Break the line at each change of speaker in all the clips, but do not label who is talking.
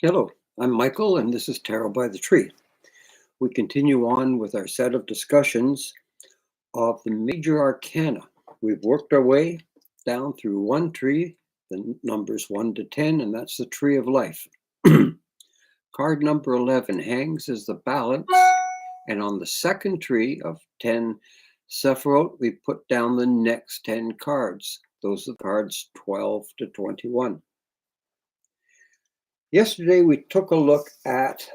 Hello, I'm Michael, and this is Tarot by the Tree. We continue on with our set of discussions of the major arcana. We've worked our way down through one tree, the numbers 1 to 10, and that's the Tree of Life. Card number 11 hangs as the balance, and on the second tree of 10 Sephiroth, we put down the next 10 cards. Those are the cards 12 to 21. Yesterday, we took a look at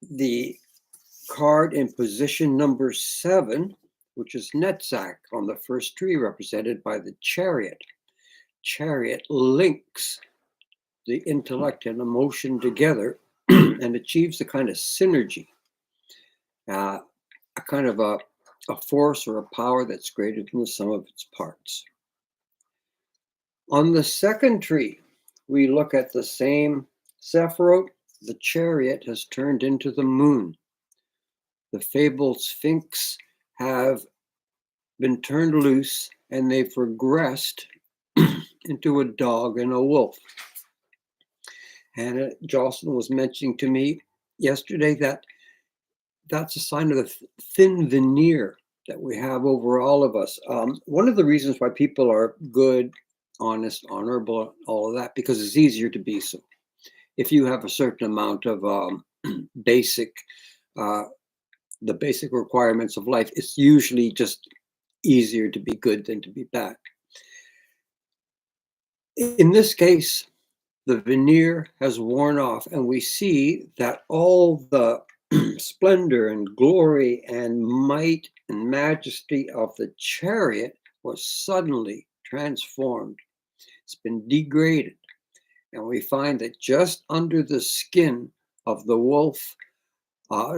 the card in position number 7, which is Netzach on the first tree, represented by the Chariot. Chariot links the intellect and emotion together and achieves a kind of synergy, a kind of a force or a power that's greater than the sum of its parts. On the second tree, we look at the same Sephiroth. The Chariot has turned into the moon. The fabled Sphinx have been turned loose and they've regressed into a dog and a wolf. And Jocelyn was mentioning to me yesterday that that's a sign of the thin veneer that we have over all of us. One of the reasons why people are good, honest, honorable, all of that, because it's easier to be so. If you have a certain amount of the basic requirements of life, it's usually just easier to be good than to be bad. In this case, the veneer has worn off, and we see that all the splendor and glory and might and majesty of the Chariot was suddenly transformed. It's been degraded. And we find that just under the skin of the wolf,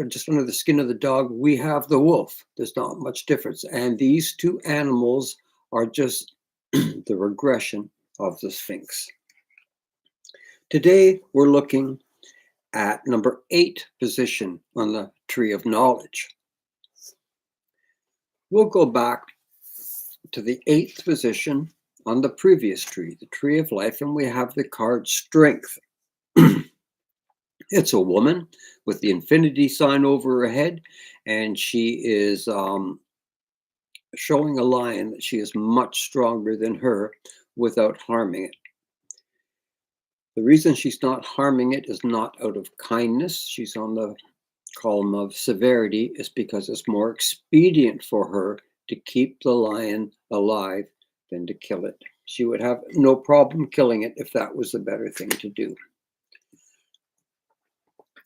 just under the skin of the dog, we have the wolf. There's not much difference. And these two animals are just the regression of the Sphinx. Today, we're looking at number 8 position on the Tree of Knowledge. We'll go back to the 8th position on the previous tree, the Tree of Life, and we have the card Strength. It's a woman with the infinity sign over her head, and she is showing a lion that she is much stronger than her without harming it. The reason she's not harming it is not out of kindness. She's on the column of severity, is because it's more expedient for her to keep the lion alive than to kill it. She would have no problem killing it if that was the better thing to do.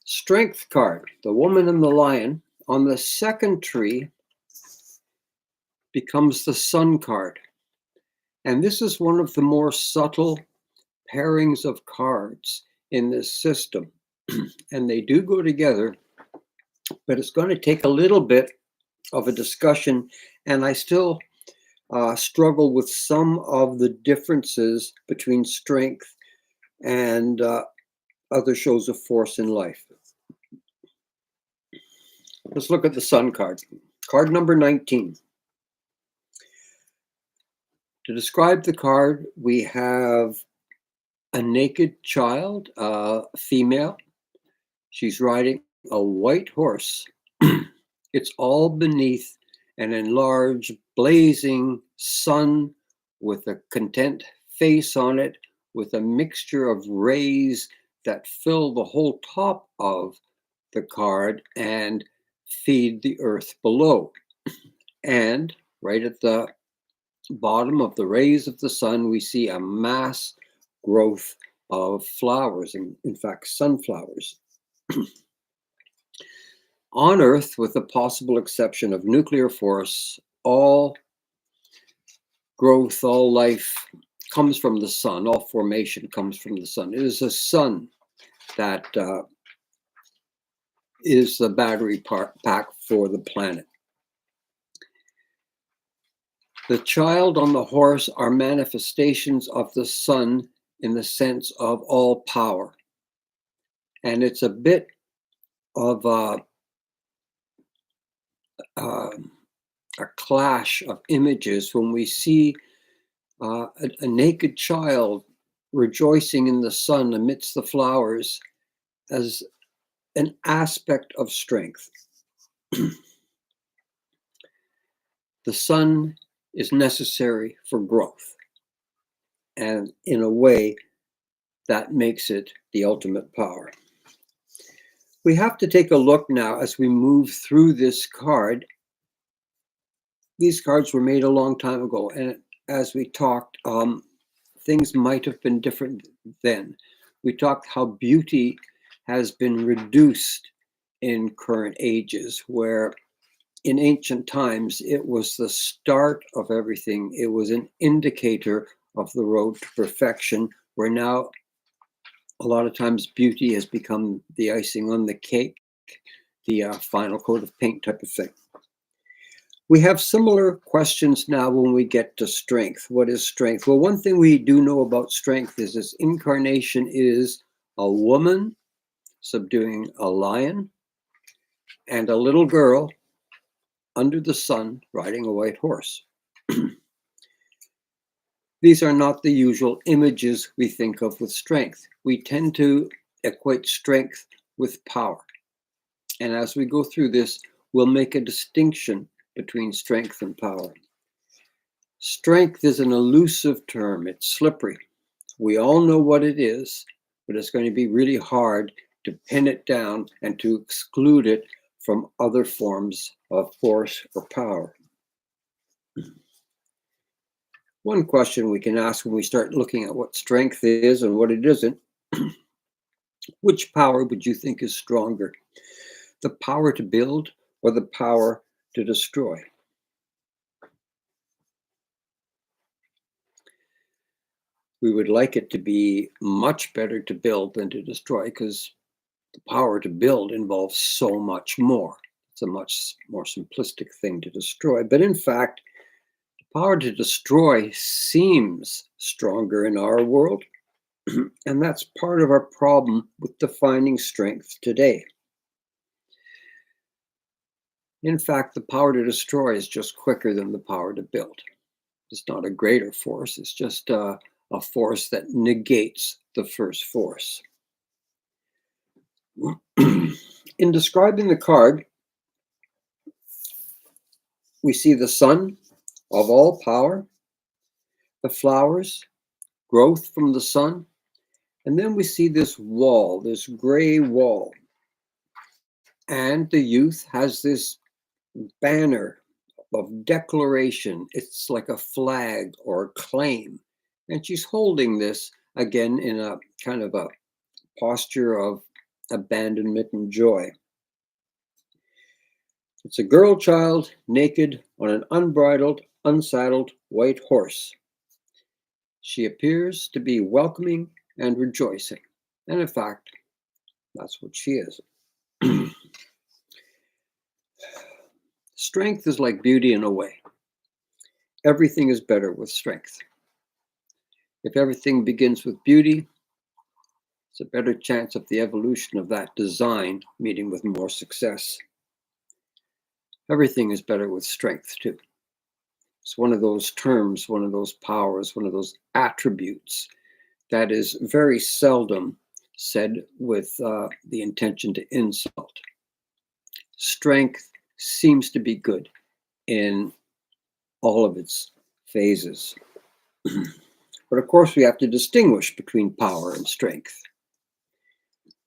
Strength card, the woman and the lion, on the second tree becomes the Sun card. And this is one of the more subtle pairings of cards in this system. And they do go together, but it's going to take a little bit of a discussion. And I still struggle with some of the differences between strength and other shows of force in life. Let's look at the Sun card. Card number 19. To describe the card, we have a naked child, female. She's riding a white horse. It's all beneath an enlarged, blazing sun with a content face on it, with a mixture of rays that fill the whole top of the card and feed the earth below. And right at the bottom of the rays of the sun, we see a mass growth of flowers, in fact, sunflowers. On Earth, with the possible exception of nuclear force, all growth, all life comes from the sun. All formation comes from the sun. It is the sun that is the battery pack for the planet. The child on the horse are manifestations of the sun in the sense of all power. And it's a bit of a clash of images when we see a naked child rejoicing in the sun amidst the flowers as an aspect of strength. The sun is necessary for growth, and in a way that makes it the ultimate power. We have to take a look now as we move through this card. These cards were made a long time ago, and as we talked, things might have been different then. We talked how beauty has been reduced in current ages, where in ancient times it was the start of everything. It was an indicator of the road to perfection, where now a lot of times beauty has become the icing on the cake, the final coat of paint type of thing. We have similar questions now when we get to strength. What is strength? Well, one thing we do know about strength is this incarnation is a woman subduing a lion and a little girl under the sun riding a white horse. These are not the usual images we think of with strength. We tend to equate strength with power. And as we go through this, we'll make a distinction between strength and power. Strength is an elusive term. It's slippery. We all know what it is, but it's going to be really hard to pin it down and to exclude it from other forms of force or power. One question we can ask when we start looking at what strength is and what it isn't, which power would you think is stronger? The power to build or the power to destroy? We would like it to be much better to build than to destroy, because the power to build involves so much more. It's a much more simplistic thing to destroy. But in fact, the power to destroy seems stronger in our world. And that's part of our problem with defining strength today. In fact, the power to destroy is just quicker than the power to build. It's not a greater force. It's just a force that negates the first force. In describing the card, we see the sun of all power, the flowers, growth from the sun, and then we see this wall, this gray wall. And the youth has this banner of declaration. It's like a flag or a claim. And she's holding this again in a kind of a posture of abandonment and joy. It's a girl child naked on an unbridled, unsaddled white horse. She appears to be welcoming and rejoicing. And in fact, that's what she is. Strength is like beauty in a way. Everything is better with strength. If everything begins with beauty, it's a better chance of the evolution of that design meeting with more success. Everything is better with strength too. It's one of those terms, one of those powers, one of those attributes that is very seldom said with the intention to insult. Strength seems to be good in all of its phases. But of course, we have to distinguish between power and strength.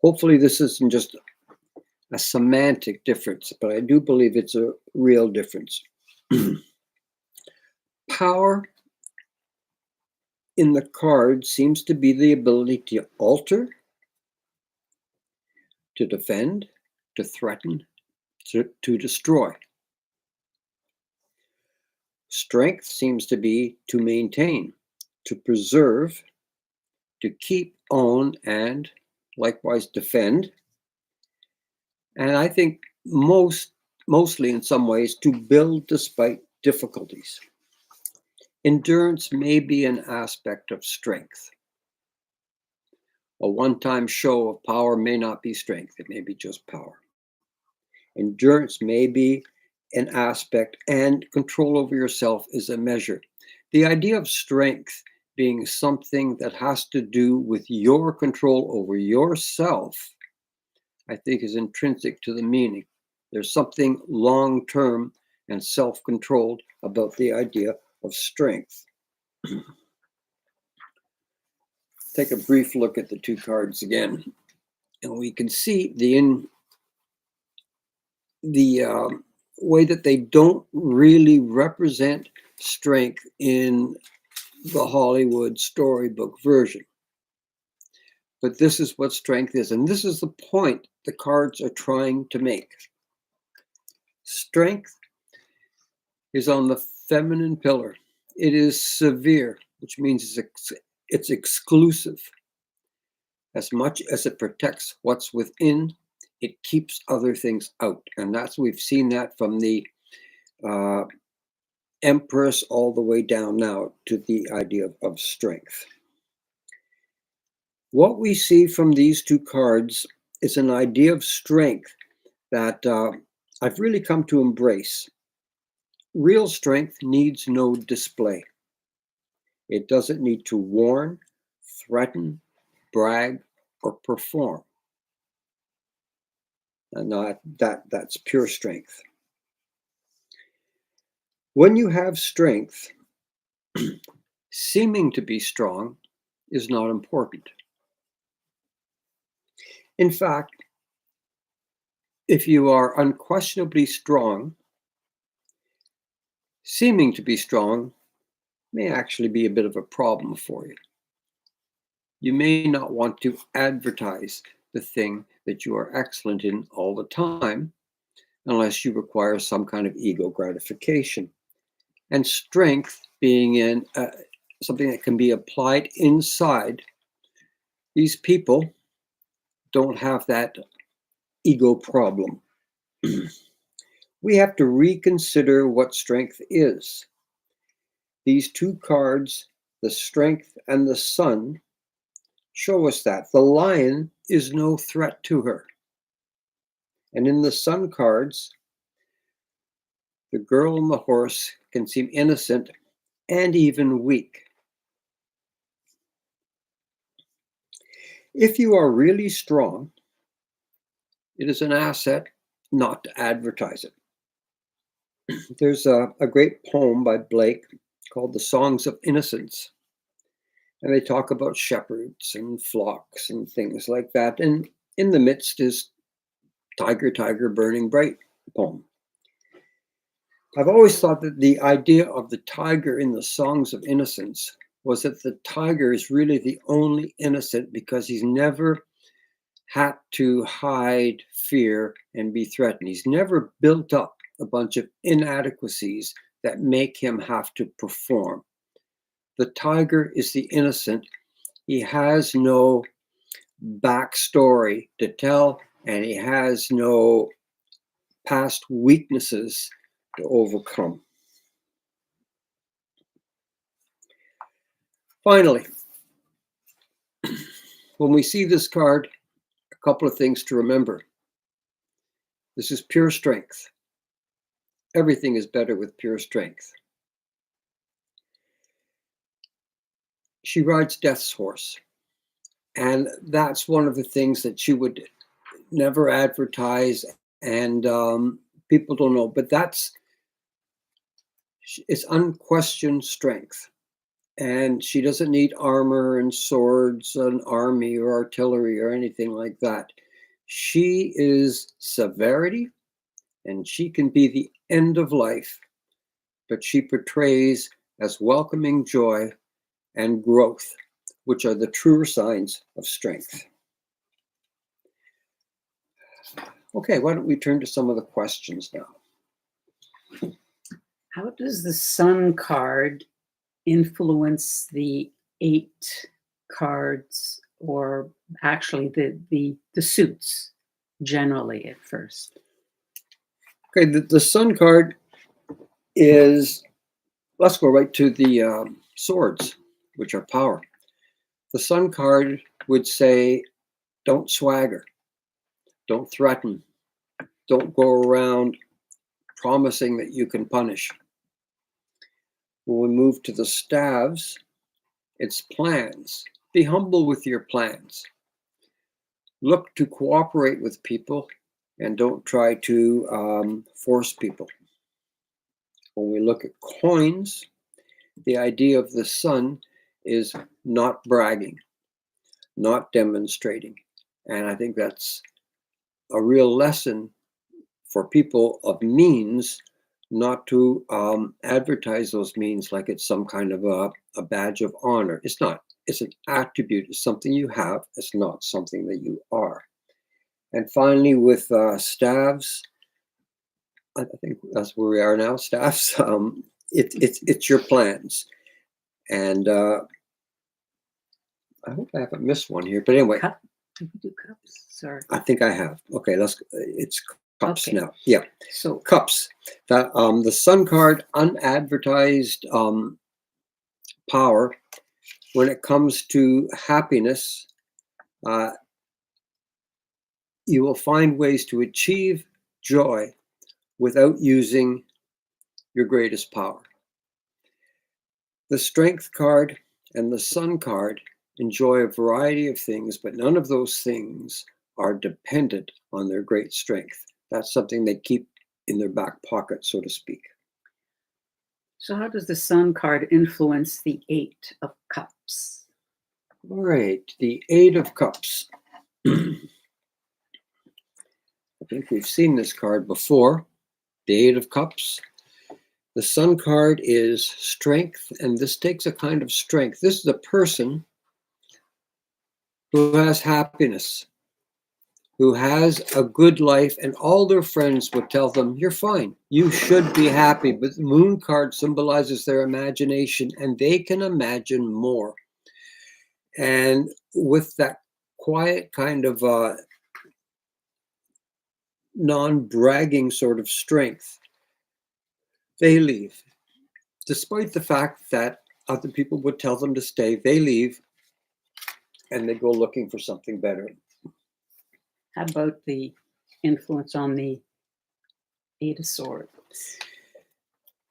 Hopefully, this isn't just a semantic difference, but I do believe it's a real difference. Power in the card seems to be the ability to alter, to defend, to threaten, to destroy. Strength seems to be to maintain, to preserve, to keep, own, and likewise defend. And I think mostly in some ways to build despite difficulties. Endurance may be an aspect of strength. A one-time show of power may not be strength, it may be just power. Endurance may be an aspect, and control over yourself is a measure. The idea of strength being something that has to do with your control over yourself, I think is intrinsic to the meaning. There's something long-term and self-controlled about the idea of strength. Take a brief look at the two cards again, and we can see the way that they don't really represent strength in the Hollywood storybook version. But this is what strength is, and this is the point the cards are trying to make. Strength is on the feminine pillar. It is severe, which means it's exclusive. As much as it protects what's within, it keeps other things out. And we've seen that from the Empress all the way down now to the idea of strength. What we see from these two cards is an idea of strength that I've really come to embrace. Real strength needs no display. It doesn't need to warn, threaten, brag, or perform. And that's pure strength. When you have strength, seeming to be strong is not important. In fact, if you are unquestionably strong, seeming to be strong may actually be a bit of a problem for you. You may not want to advertise the thing that you are excellent in all the time, unless you require some kind of ego gratification. And strength being in something that can be applied inside, these people don't have that ego problem. We have to reconsider what strength is. These two cards, the Strength and the Sun, show us that. The lion is no threat to her. And in the Sun cards, the girl and the horse can seem innocent and even weak. If you are really strong, it is an asset not to advertise it. There's a great poem by Blake called The Songs of Innocence. And they talk about shepherds and flocks and things like that. And in the midst is Tiger, Tiger, Burning Bright poem. I've always thought that the idea of the tiger in the Songs of Innocence was that the tiger is really the only innocent because he's never had to hide fear and be threatened. He's never built up a bunch of inadequacies that make him have to perform. The tiger is the innocent. He has no backstory to tell, and he has no past weaknesses to overcome. Finally, when we see this card, a couple of things to remember. This is pure strength. Everything is better with pure strength. She rides Death's horse. And that's one of the things that she would never advertise, and people don't know. But it's unquestioned strength. And she doesn't need armor and swords, an army or artillery or anything like that. She is severity, and she can be the end of life, but she portrays as welcoming joy and growth, which are the truer signs of strength. Okay, why don't we turn to some of the questions now?
How does the Sun card influence the 8 cards, or actually the suits generally at first?
Okay, the Sun card is, let's go right to the swords, which are power. The Sun card would say, don't swagger, don't threaten, don't go around promising that you can punish. When we move to the staves, It's plans. Be humble with your plans. Look to cooperate with people and don't try to force people. When we look at coins, the idea of the sun is not bragging, not demonstrating. And I think that's a real lesson for people of means, not to advertise those means like it's some kind of a badge of honor. It's not. It's an attribute. It's something you have. It's not something that you are. And finally, with staves, I think that's where we are now. Staffs. It's your plans, and I hope I haven't missed one here. But anyway,
Cup? Did we do cups? Sorry.
I think I have. Okay, it's cups
Okay.
now. Yeah,
So
cups. That the Sun card, unadvertised power when it comes to happiness. You will find ways to achieve joy without using your greatest power. The Strength card and the Sun card enjoy a variety of things, but none of those things are dependent on their great strength. That's something they keep in their back pocket, so to speak.
So how does the Sun card influence the Eight of Cups?
All right, the Eight of Cups. I think we've seen this card before. The Eight of Cups. The Sun card is strength, and this takes a kind of strength. This is a person who has happiness, who has a good life, and all their friends would tell them, you're fine, you should be happy. But the Moon card symbolizes their imagination, and they can imagine more. And with that quiet kind of non-bragging sort of strength, they leave. Despite the fact that other people would tell them to stay, they leave and they go looking for something better.
How about the influence on the Eight of Swords?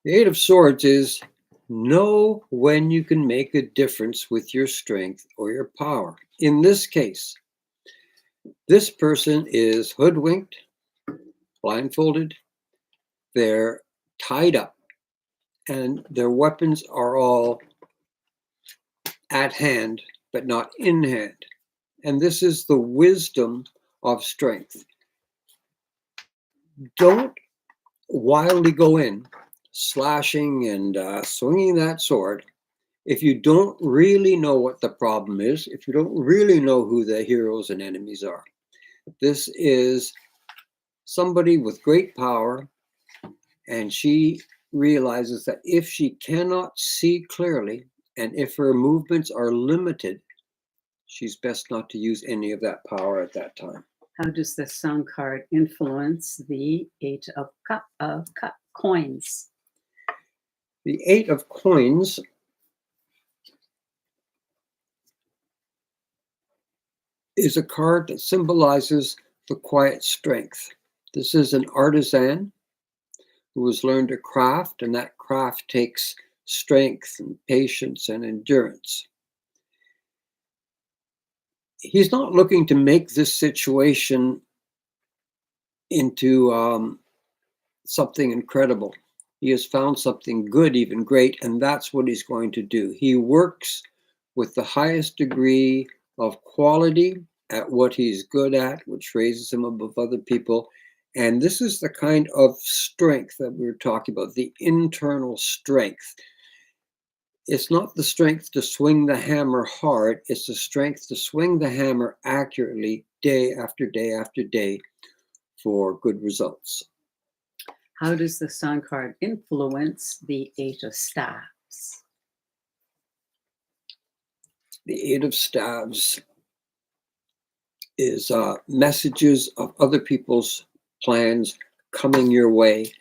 The Eight of Swords is know when you can make a difference with your strength or your power. In this case, this person is hoodwinked, blindfolded, they're tied up, and their weapons are all at hand, but not in hand. And this is the wisdom of strength. Don't wildly go in, slashing and swinging that sword, if you don't really know what the problem is, if you don't really know who the heroes and enemies are. This is somebody with great power, and she realizes that if she cannot see clearly, and if her movements are limited, she's best not to use any of that power at that time.
How does the Sun card influence the Eight of Coins?
The Eight of Coins is a card that symbolizes the quiet strength. This is an artisan who has learned a craft, and that craft takes strength and patience and endurance. He's not looking to make this situation into something incredible. He has found something good, even great, and that's what he's going to do. He works with the highest degree of quality at what he's good at, which raises him above other people. And this is the kind of strength that we were talking about, the internal strength. It's not the strength to swing the hammer hard, it's the strength to swing the hammer accurately day after day after day for good results.
How does the Sun card influence the Eight of Staves?
The Eight of Staves is messages of other people's plans coming your way.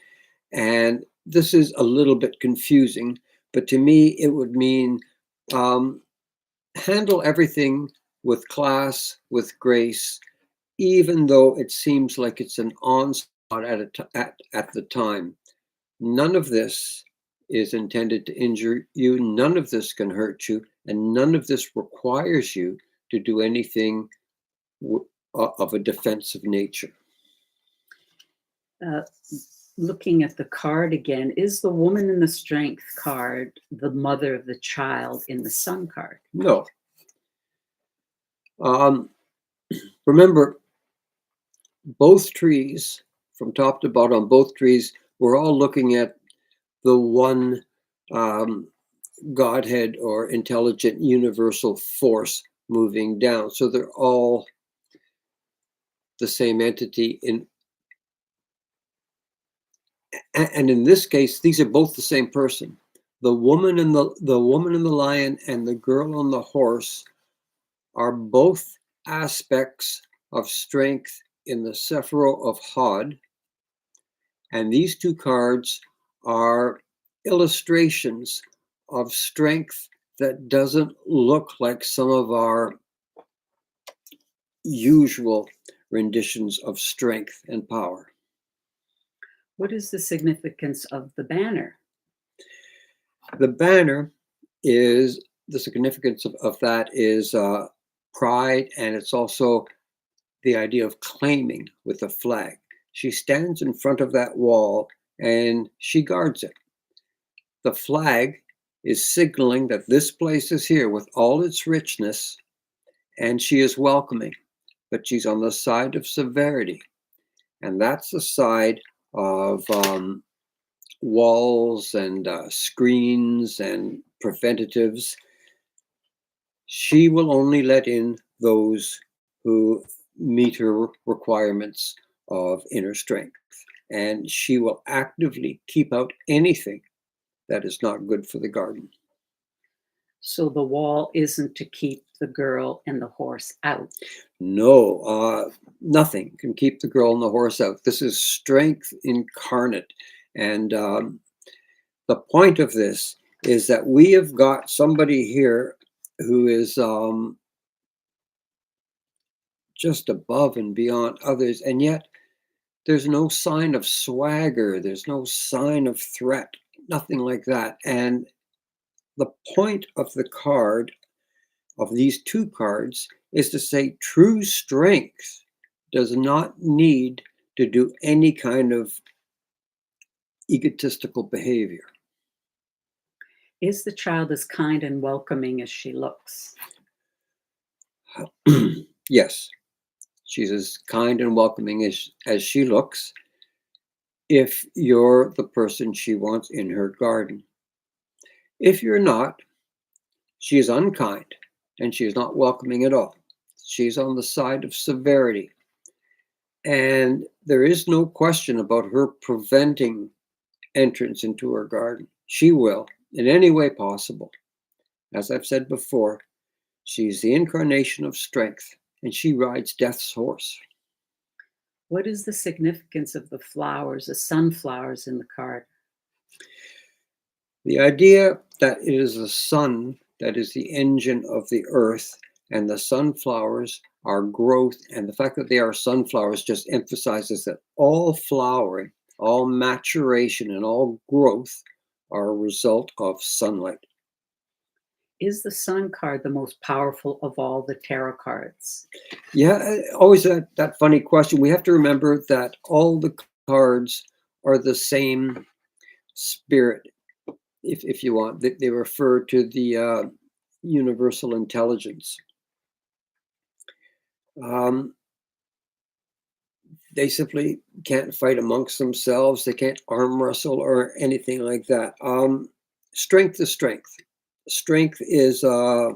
And this is a little bit confusing, but to me, it would mean handle everything with class, with grace, even though it seems like it's an onslaught at the time. None of this is intended to injure you. None of this can hurt you, and none of this requires you to do anything of a defensive nature.
Uh, Looking at the card again, is the woman in the strength card the mother of the child in the sun card?
No. Remember, both trees, from top to bottom, both trees, we're all looking at the one Godhead or intelligent universal force moving down. So they're all the same entity. And in this case, these are both the same person. The woman and the woman and the lion and the girl on the horse are both aspects of strength in the Sephiro of Hod. And these two cards are illustrations of strength that doesn't look like some of our usual renditions of strength and power.
What is the significance of the banner?
The banner is, the significance of that is pride, and it's also the idea of claiming with a flag. She stands in front of that wall and she guards it. The flag is signaling that this place is here with all its richness, and she is welcoming, but she's on the side of severity. And that's the side of walls and screens and preventatives. She will only let in those who meet her requirements of inner strength. And she will actively keep out anything that is not good for the garden.
So the wall isn't to keep the girl and the horse out.
No, nothing can keep the girl and the horse out. This is strength incarnate. And the point of this is that we have got somebody here who is just above and beyond others, and yet there's no sign of swagger, there's no sign of threat, nothing like that. And the point of the card, of these two cards, is to say true strength does not need to do any kind of egotistical behavior.
Is the child as kind and welcoming as she looks?
Yes, she's as kind and welcoming as she looks, if you're the person she wants in her garden. If you're not, she is unkind and she is not welcoming at all. She's on the side of severity. And there is no question about her preventing entrance into her garden. She will, in any way possible. As I've said before, she's the incarnation of strength, and she rides death's horse.
What is the significance of the flowers, the sunflowers in the card?
The idea that it is the sun that is the engine of the earth, and the sunflowers are growth, and the fact that they are sunflowers just emphasizes that all flowering, all maturation, and all growth are a result of sunlight.
Is the sun card the most powerful of all the tarot cards?
Yeah, always that funny question. We have to remember that all the cards are the same spirit, if you want. They refer to the universal intelligence. They simply can't fight amongst themselves. They can't arm wrestle or anything like that. Strength is strength. Strength is, I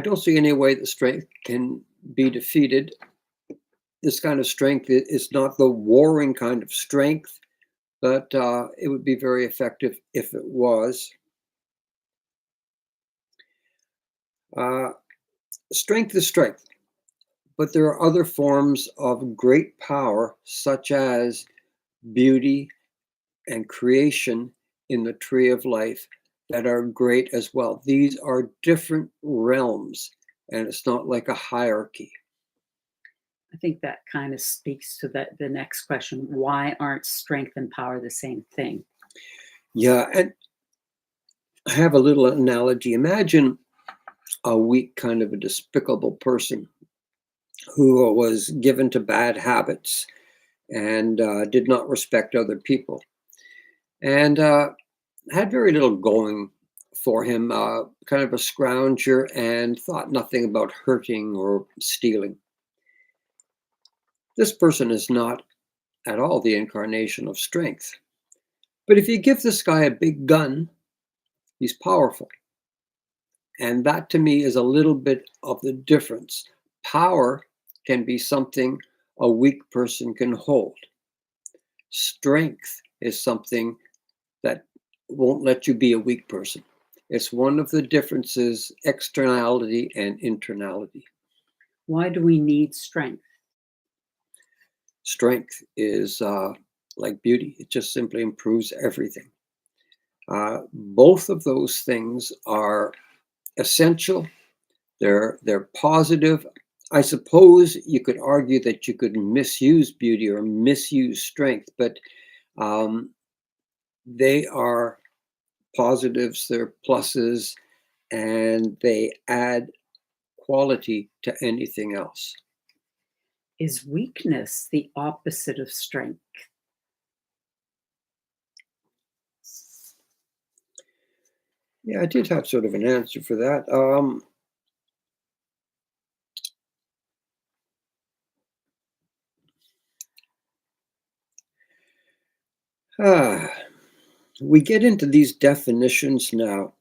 don't see any way that strength can be defeated. This kind of strength is not the warring kind of strength, but it would be very effective if it was. Strength is strength, but there are other forms of great power, such as beauty and creation in the tree of life, that are great as well. These are different realms, and it's not like a hierarchy.
I think that kind of speaks to the next question. Why aren't strength and power the same thing?
Yeah, and I have a little analogy. Imagine a weak, kind of a despicable person who was given to bad habits and did not respect other people, and had very little going for him, kind of a scrounger, and thought nothing about hurting or stealing. This person is not at all the incarnation of strength. But if you give this guy a big gun, he's powerful. And that to me is a little bit of the difference. Power can be something a weak person can hold. Strength is something that won't let you be a weak person. It's one of the differences, externality and internality.
Why do we need strength?
Strength is like beauty, it just simply improves everything. Both of those things are essential. They're positive. I suppose you could argue that you could misuse beauty or misuse strength, but um, they are positives, they're pluses, and they add quality to anything else.
Is weakness the opposite of strength?
Yeah, I did have sort of an answer for that. Ah, we get into these definitions now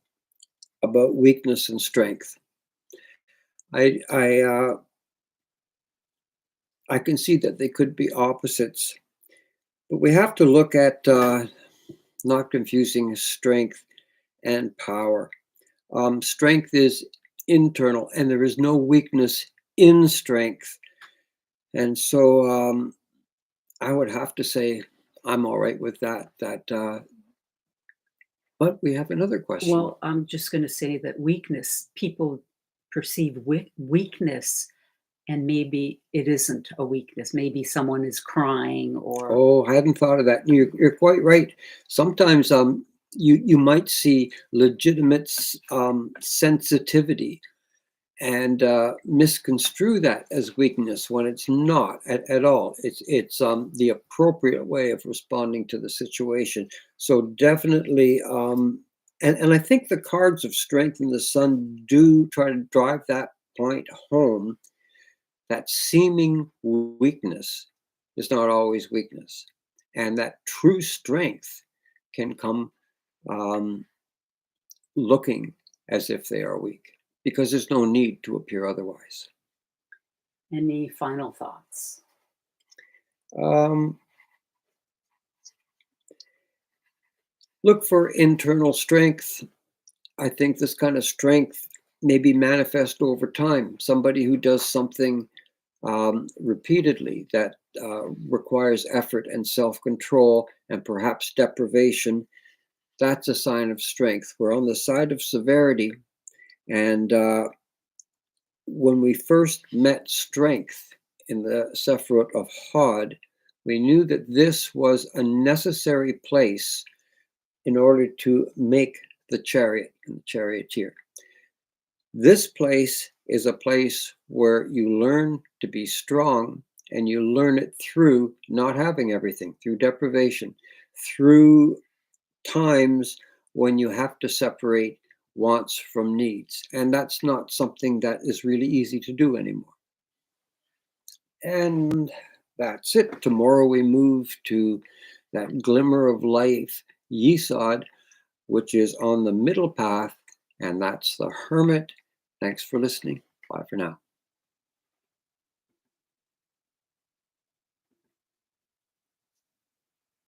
about weakness and strength. I I uh, I can see that they could be opposites, but we have to look at not confusing strength and power. Strength is internal, and there is no weakness in strength. And so I would have to say I'm all right with that. But we have another question.
Well, I'm just going to say that weakness, people perceive weakness, and maybe it isn't a weakness. Maybe someone is crying or,
Oh, I hadn't thought of that. You're quite right. Sometimes you might see legitimate sensitivity and misconstrue that as weakness when it's not at all. It's the appropriate way of responding to the situation. So definitely, and I think the cards of strength in the sun do try to drive that point home. That seeming weakness is not always weakness, and that true strength can come um, looking as if they are weak because there's no need to appear otherwise.
any final thoughts?
Um, Look for internal strength. I think this kind of strength may be manifest over time. Somebody who does something repeatedly that requires effort and self control and perhaps deprivation, that's a sign of strength. We're on the side of severity. And when we first met strength in the Sephiroth of Hod, we knew that this was a necessary place in order to make the chariot and the charioteer. This place is a place where you learn to be strong, and you learn it through not having everything, through deprivation, through times when you have to separate wants from needs. And that's not something that is really easy to do anymore. And that's it. Tomorrow we move to that glimmer of life, Yesod, which is on the middle path, and that's the hermit. Thanks for listening. Bye for now.